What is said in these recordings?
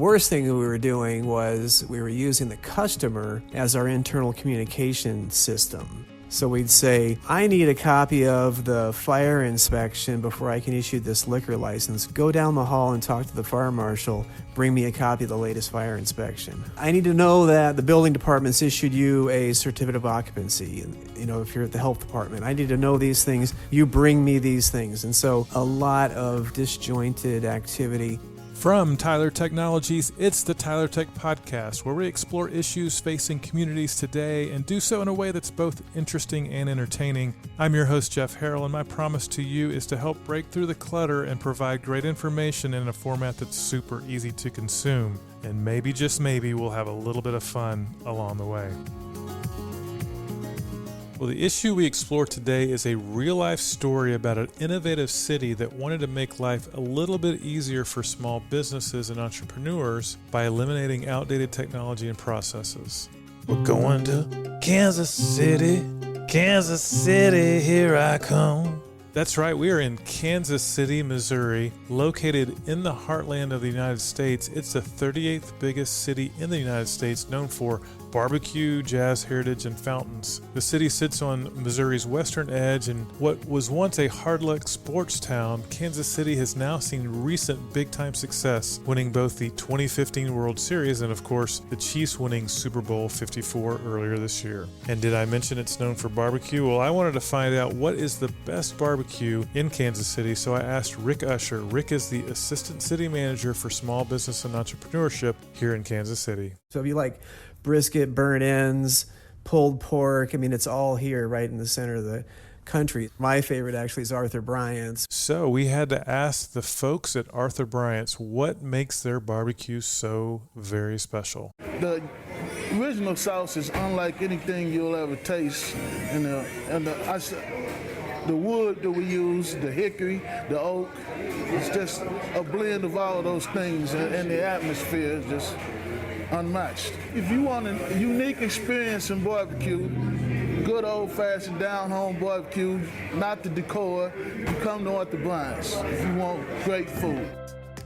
worst thing that we were doing was we were using the customer as our internal communication system. So we'd say, I need a copy of the fire inspection before I can issue this liquor license. Go down the hall and talk to the fire marshal. Bring me a copy of the latest fire inspection. I need to know that the building department's issued you a certificate of occupancy. You know, if you're at the health department, I need to know these things. You bring me these things. And so a lot of disjointed activity. From Tyler Technologies, it's the Tyler Tech Podcast, where we explore issues facing communities today and do so in a way that's both interesting and entertaining. I'm your host, Jeff Harrell, and my promise to you is to help break through the clutter and provide great information in a format that's super easy to consume. And maybe, just maybe, we'll have a little bit of fun along the way. Well, the issue we explore today is a real-life story about an innovative city that wanted to make life a little bit easier for small businesses and entrepreneurs by eliminating outdated technology and processes. We're going to Kansas City, here I come. That's right, we are in Kansas City, Missouri, located in the heartland of the United States. It's the 38th biggest city in the United States, known for barbecue, jazz heritage, and fountains. The city sits on Missouri's western edge, and what was once a hard luck sports town, Kansas City has now seen recent big-time success, winning both the 2015 World Series and, of course, the Chiefs winning Super Bowl 54 earlier this year. And did I mention it's known for barbecue? Well, I wanted to find out what is the best barbecue in Kansas City, so I asked Rick Usher. Rick is the Assistant City Manager for Small Business and Entrepreneurship here in Kansas City. So if you like brisket, burnt ends, pulled pork, I mean, it's all here right in the center of the country. My favorite actually is Arthur Bryant's. So we had to ask the folks at Arthur Bryant's what makes their barbecue so very special. The original sauce is unlike anything you'll ever taste. The wood that we use, the hickory, the oak, it's just a blend of all of those things, and the atmosphere is just unmatched. If you want a unique experience in barbecue, good old-fashioned down-home barbecue, not the decor, you come to Arthur Bryant's if you want great food.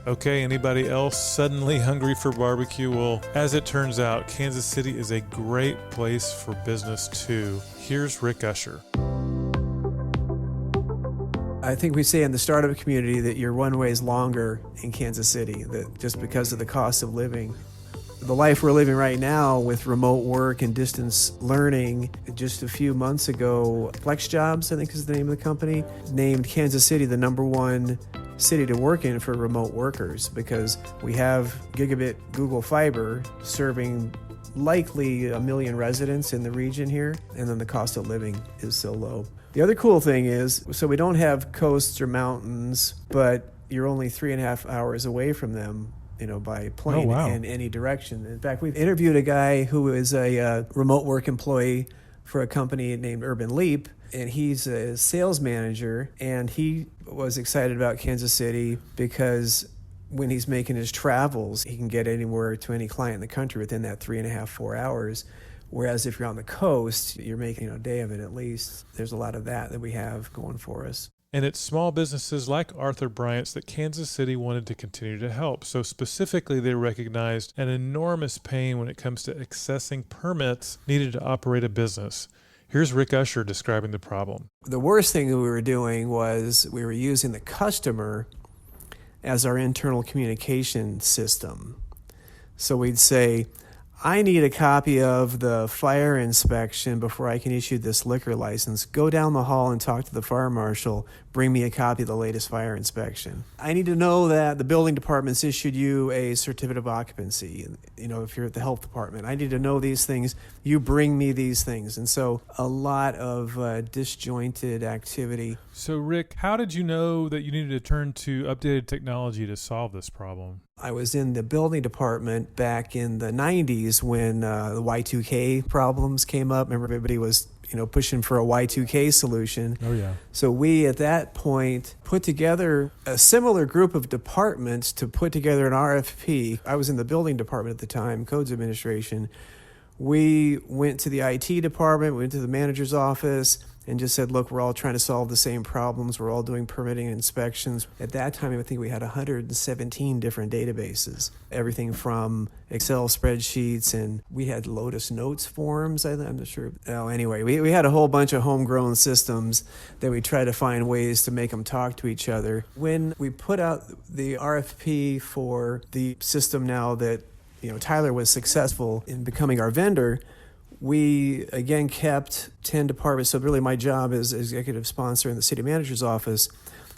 Okay, anybody else suddenly hungry for barbecue? Well, as it turns out, Kansas City is a great place for business too. Here's Rick Usher. I think we say in the startup community that your runway is longer in Kansas City, that just because of the cost of living. The life we're living right now with remote work and distance learning, just a few months ago, FlexJobs, I think is the name of the company, named Kansas City the #1 city to work in for remote workers because we have gigabit Google Fiber serving likely 1 million residents in the region here, and then the cost of living is so low. The other cool thing is, so we don't have coasts or mountains, but you're only 3.5 hours away from them, by plane in any direction. In fact, we've interviewed a guy who is a remote work employee for a company named Urban Leap, and he's a sales manager, and he was excited about Kansas City because when he's making his travels, he can get anywhere to any client in the country within that 3.5, 4 hours. Whereas if you're on the coast, you're making a day of it at least. There's a lot of that we have going for us. And it's small businesses like Arthur Bryant's that Kansas City wanted to continue to help. So specifically, they recognized an enormous pain when it comes to accessing permits needed to operate a business. Here's Rick Usher describing the problem. The worst thing that we were doing was we were using the customer as our internal communication system. So we'd say, I need a copy of the fire inspection before I can issue this liquor license. Go down the hall and talk to the fire marshal. Bring me a copy of the latest fire inspection. I need to know that the building department's issued you a certificate of occupancy. If you're at the health department, I need to know these things. You bring me these things. And so a lot of disjointed activity. So Rick, how did you know that you needed to turn to updated technology to solve this problem? I was in the building department back in the 90s when the Y2K problems came up. Remember, everybody was pushing for a Y2K solution. Oh, yeah. So we, at that point, put together a similar group of departments to put together an RFP. I was in the building department at the time, codes administration. We went to the IT department, went to the manager's office, and just said, look, we're all trying to solve the same problems. We're all doing permitting and inspections. At that time, I think we had 117 different databases, everything from Excel spreadsheets, and we had Lotus Notes forms. I'm not sure. Oh, anyway, we had a whole bunch of homegrown systems that we tried to find ways to make them talk to each other. When we put out the RFP for the system now that Tyler was successful in becoming our vendor, we again kept 10 departments. So really my job as executive sponsor in the city manager's office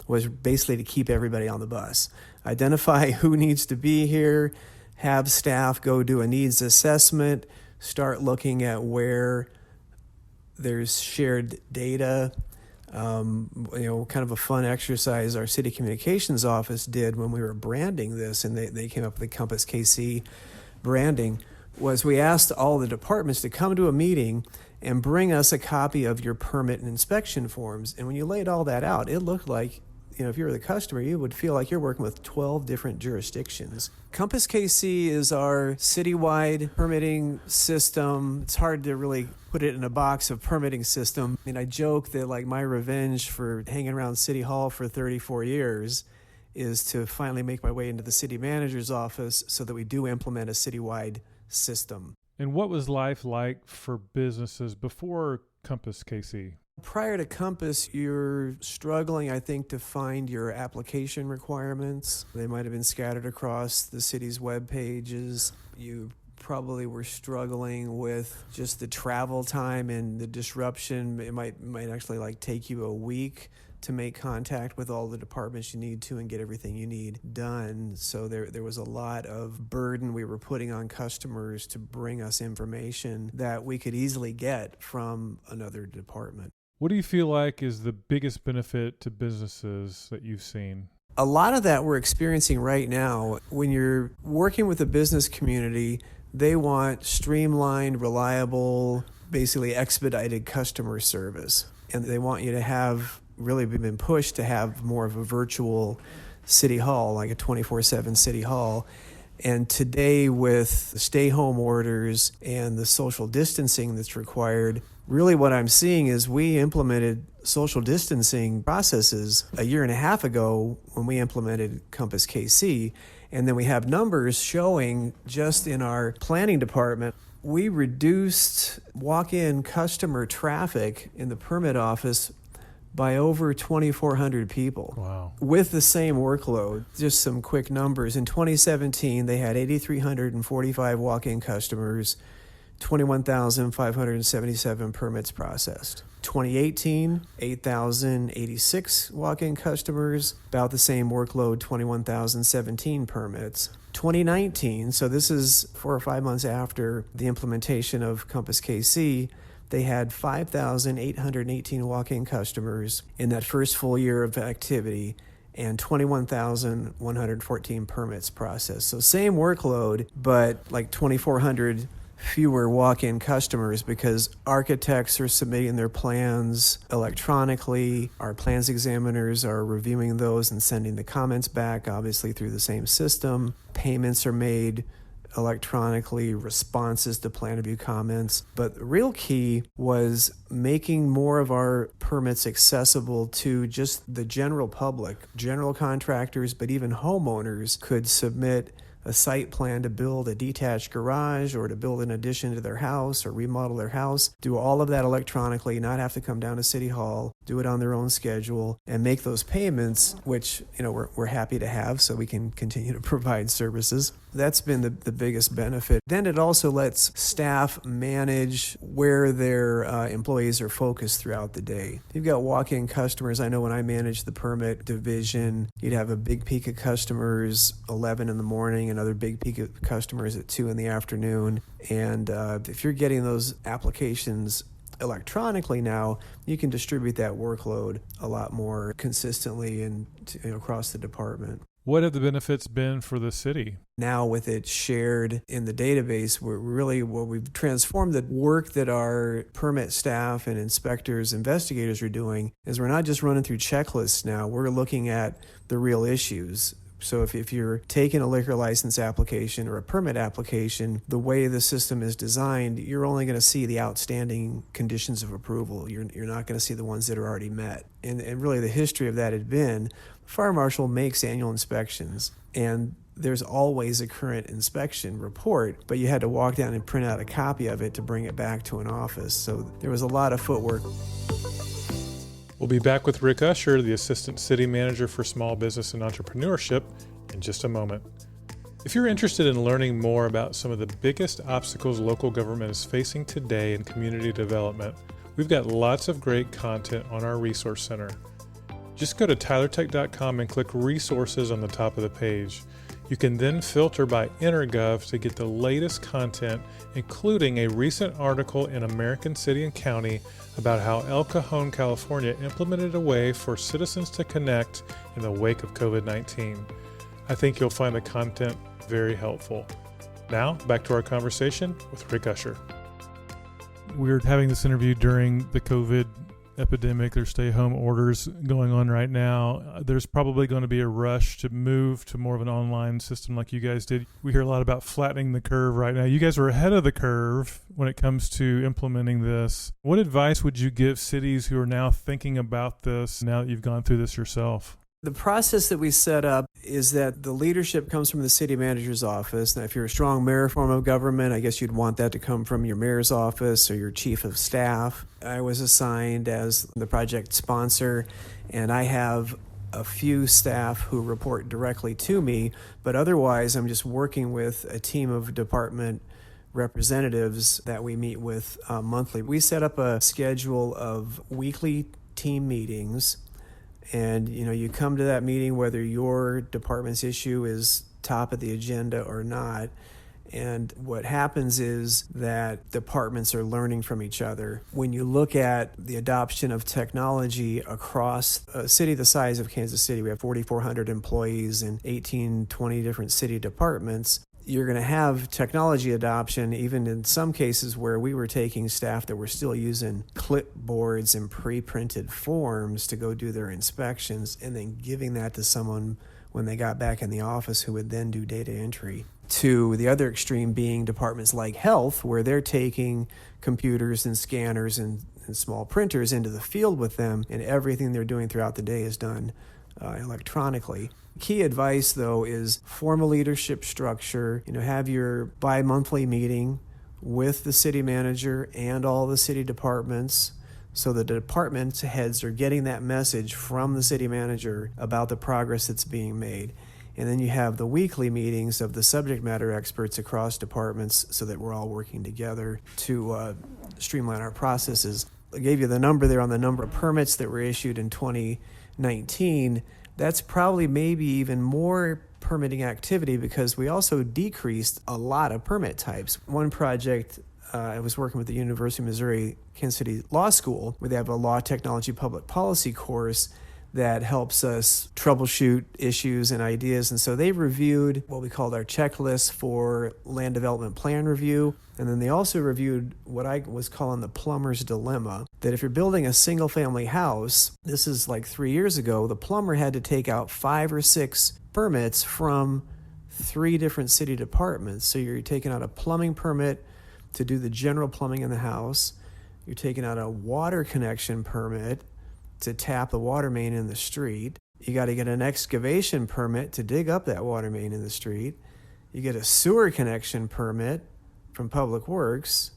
was basically to keep everybody on the bus. Identify who needs to be here, have staff go do a needs assessment, start looking at where there's shared data. Kind of a fun exercise our city communications office did when we were branding this, and they came up with the Compass KC branding, was we asked all the departments to come to a meeting and bring us a copy of your permit and inspection forms. And when you laid all that out, it looked like, if you were the customer, you would feel like you're working with 12 different jurisdictions. Compass KC is our citywide permitting system. It's hard to really put it in a box of permitting system. I joke that my revenge for hanging around City Hall for 34 years is to finally make my way into the city manager's office so that we do implement a citywide system. And what was life like for businesses before Compass KC? Prior to Compass, you're struggling, I think, to find your application requirements. They might have been scattered across the city's web pages. You probably were struggling with just the travel time and the disruption. It might actually take you a week to make contact with all the departments you need to and get everything you need done. So there was a lot of burden we were putting on customers to bring us information that we could easily get from another department. What do you feel like is the biggest benefit to businesses that you've seen? A lot of that we're experiencing right now. When you're working with a business community, they want streamlined, reliable, basically expedited customer service. And they want you to have really been pushed to have more of a virtual city hall, like a 24/7 city hall. And today, with the stay-home orders and the social distancing that's required, really what I'm seeing is we implemented social distancing processes a year and a half ago when we implemented Compass KC. And then we have numbers showing just in our planning department, we reduced walk-in customer traffic in the permit office by over 2,400 people. Wow. With the same workload. Just some quick numbers. In 2017, they had 8,345 walk-in customers, 21,577 permits processed. 2018, 8,086 walk-in customers, about the same workload, 21,017 permits. 2019, so this is 4 or 5 months after the implementation of Compass KC, they had 5,818 walk-in customers in that first full year of activity and 21,114 permits processed. So same workload, but 2,400 fewer walk-in customers because architects are submitting their plans electronically. Our plans examiners are reviewing those and sending the comments back, obviously through the same system. Payments are made electronically, responses to plan review comments. But the real key was making more of our permits accessible to just the general public. General contractors, but even homeowners could submit a site plan to build a detached garage or to build an addition to their house or remodel their house, do all of that electronically, not have to come down to City Hall, do it on their own schedule, and make those payments, which we're happy to have so we can continue to provide services. That's been the biggest benefit. Then it also lets staff manage where their employees are focused throughout the day. You've got walk-in customers. I know when I managed the permit division, you'd have a big peak of customers 11 in the morning, another big peak of customers at 2 in the afternoon. And if you're getting those applications electronically now, you can distribute that workload a lot more consistently and across the department. What have the benefits been for the city? Now with it shared in the database, we've transformed the work that our permit staff and inspectors, investigators are doing is we're not just running through checklists now. We're looking at the real issues. So if you're taking a liquor license application or a permit application, the way the system is designed, you're only going to see the outstanding conditions of approval. You're not going to see the ones that are already met. And really the history of that had been, the fire marshal makes annual inspections, and there's always a current inspection report, but you had to walk down and print out a copy of it to bring it back to an office. So there was a lot of footwork. We'll be back with Rick Usher, the Assistant City Manager for Small Business and Entrepreneurship, in just a moment. If you're interested in learning more about some of the biggest obstacles local government is facing today in community development, we've got lots of great content on our Resource Center. Just go to tylertech.com and click Resources on the top of the page. You can then filter by EnterGov to get the latest content, including a recent article in American City and County about how El Cajon, California implemented a way for citizens to connect in the wake of COVID-19. I think you'll find the content very helpful. Now, back to our conversation with Rick Usher. We're having this interview during the COVID epidemic. There's stay-home orders going on right now. There's probably going to be a rush to move to more of an online system like you guys did. We hear a lot about flattening the curve right now. You guys are ahead of the curve when it comes to implementing this. What advice would you give cities who are now thinking about this now that you've gone through this yourself? The process that we set up is that the leadership comes from the city manager's office. Now, if you're a strong mayor form of government, I guess you'd want that to come from your mayor's office or your chief of staff. I was assigned as the project sponsor, and I have a few staff who report directly to me, but otherwise I'm just working with a team of department representatives that we meet with monthly. We set up a schedule of weekly team meetings. And, you come to that meeting whether your department's issue is top of the agenda or not. And what happens is that departments are learning from each other. When you look at the adoption of technology across a city the size of Kansas City, we have 4,400 employees in 20 different city departments. You're going to have technology adoption even in some cases where we were taking staff that were still using clipboards and pre-printed forms to go do their inspections and then giving that to someone when they got back in the office who would then do data entry. To the other extreme being departments like health, where they're taking computers and scanners and small printers into the field with them, and everything they're doing throughout the day is done electronically. Key advice, though, is form a leadership structure. Have your bi-monthly meeting with the city manager and all the city departments, so the department heads are getting that message from the city manager about the progress that's being made. And then you have the weekly meetings of the subject matter experts across departments so that we're all working together to streamline our processes. I gave you the number there on the number of permits that were issued in 2019. That's probably maybe even more permitting activity because we also decreased a lot of permit types. One project, I was working with the University of Missouri Kansas City Law School, where they have a law, technology, public policy course that helps us troubleshoot issues and ideas. And so they reviewed what we called our checklist for land development plan review. And then they also reviewed what I was calling the plumber's dilemma, that if you're building a single family house, this is like 3 years ago, the plumber had to take out 5 or 6 permits from 3 different city departments. So you're taking out a plumbing permit to do the general plumbing in the house. You're taking out a water connection permit to tap the water main in the street. You got to get an excavation permit to dig up that water main in the street. You get a sewer connection permit from Public Works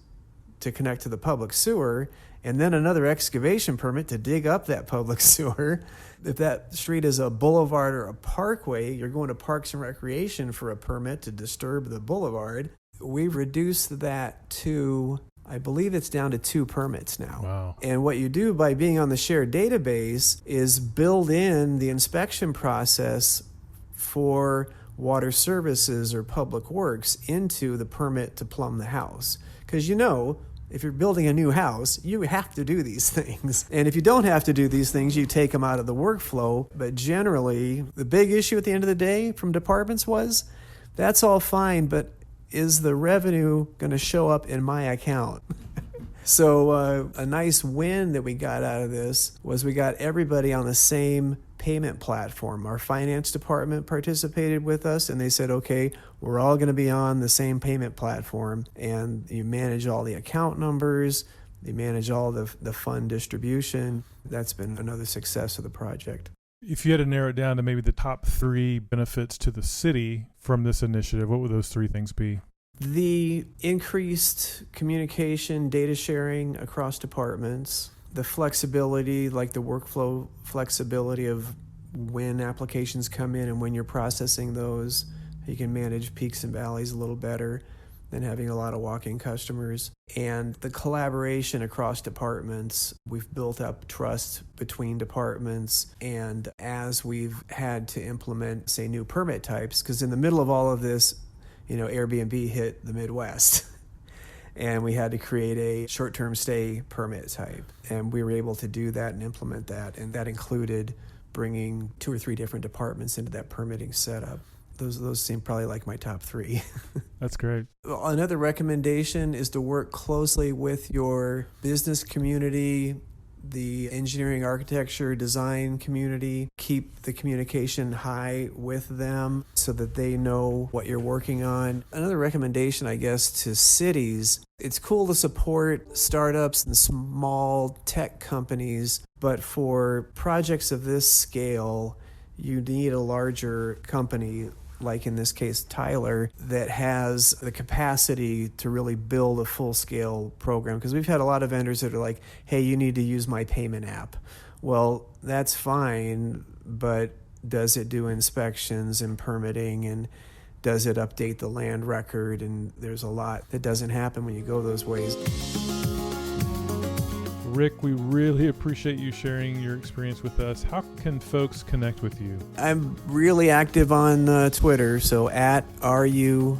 to connect to the public sewer, and then another excavation permit to dig up that public sewer. If that street is a boulevard or a parkway, you're going to Parks and Recreation for a permit to disturb the boulevard. We've reduced that to, I believe it's down to 2 permits now. Wow. And what you do by being on the shared database is build in the inspection process for water services or public works into the permit to plumb the house. Because if you're building a new house, you have to do these things. And if you don't have to do these things, you take them out of the workflow. But generally, the big issue at the end of the day from departments was, that's all fine, but is the revenue going to show up in my account? So a nice win that we got out of this was we got everybody on the same payment platform. Our finance department participated with us, and they said, okay, we're all going to be on the same payment platform, and you manage all the account numbers, you manage all the fund distribution. That's been another success of the project. If you had to narrow it down to maybe the top 3 benefits to the city from this initiative, what would those 3 things be? The increased communication, data sharing across departments, the flexibility, like the workflow flexibility of when applications come in and when you're processing those, you can manage peaks and valleys a little better than having a lot of walk-in customers. And the collaboration across departments, we've built up trust between departments. And as we've had to implement, say, new permit types, because in the middle of all of this, Airbnb hit the Midwest and we had to create a short-term stay permit type. And we were able to do that and implement that. And that included bringing 2 or 3 different departments into that permitting setup. Those seem probably like my top 3. That's great. Another recommendation is to work closely with your business community, the engineering, architecture, design community. Keep the communication high with them so that they know what you're working on. Another recommendation, I guess, to cities, it's cool to support startups and small tech companies, but for projects of this scale, you need a larger company, like in this case, Tyler, that has the capacity to really build a full-scale program. Because we've had a lot of vendors that are like, hey, you need to use my payment app. Well, that's fine, but does it do inspections and permitting, and does it update the land record? And there's a lot that doesn't happen when you go those ways. Rick, we really appreciate you sharing your experience with us. How can folks connect with you? I'm really active on Twitter, so @RUKCMO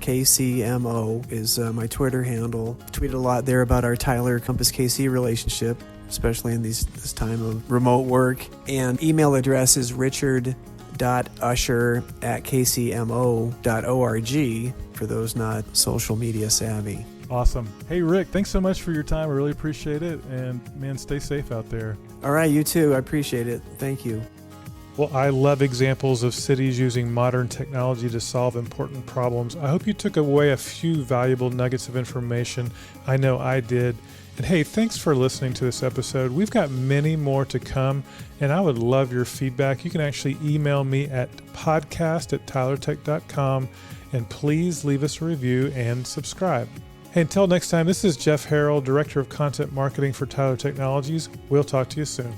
is my Twitter handle. Tweet a lot there about our Tyler Compass KC relationship, especially in this time of remote work. And email address is richard.usher@kcmo.org for those not social media savvy. Awesome. Hey, Rick, thanks so much for your time. I really appreciate it. And man, stay safe out there. All right, you too. I appreciate it. Thank you. Well, I love examples of cities using modern technology to solve important problems. I hope you took away a few valuable nuggets of information. I know I did. And hey, thanks for listening to this episode. We've got many more to come, and I would love your feedback. You can actually email me at podcast@tylertech.com, and please leave us a review and subscribe. Hey, until next time, this is Jeff Harrell, Director of Content Marketing for Tyler Technologies. We'll talk to you soon.